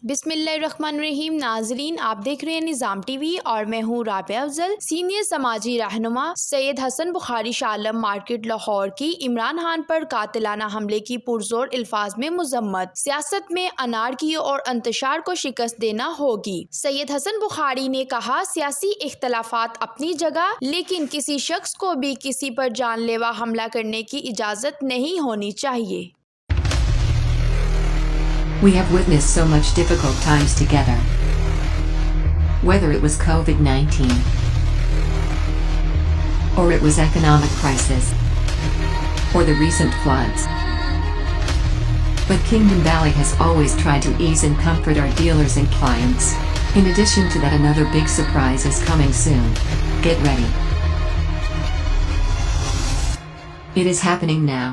बिस्मिल्लाहिर्रहमानिर्रहीम। नाजरीन, आप देख रहे हैं निज़ाम टीवी और मैं हूँ राबिया अफजल। सीनियर समाजी रहनुमा सैयद हसन बुखारी शाह आलम मार्केट लाहौर की इमरान खान पर कातिलाना हमले की पुरजोर अल्फाज में मुजम्मत। सियासत में अनारकी और इंतशार को शिकस्त देना होगी। सैयद हसन बुखारी ने कहा, सियासी इख्तलाफात अपनी जगह, लेकिन किसी शख्स को भी किसी पर जानलेवा हमला करने की इजाज़त नहीं होनी चाहिए। We have witnessed so much difficult times together. Whether it was COVID-19 or it was economic crisis or the recent floods. But Kingdom Valley has always tried to ease and comfort our dealers and clients. In addition to that, another big surprise is coming soon. Get ready. It is happening now.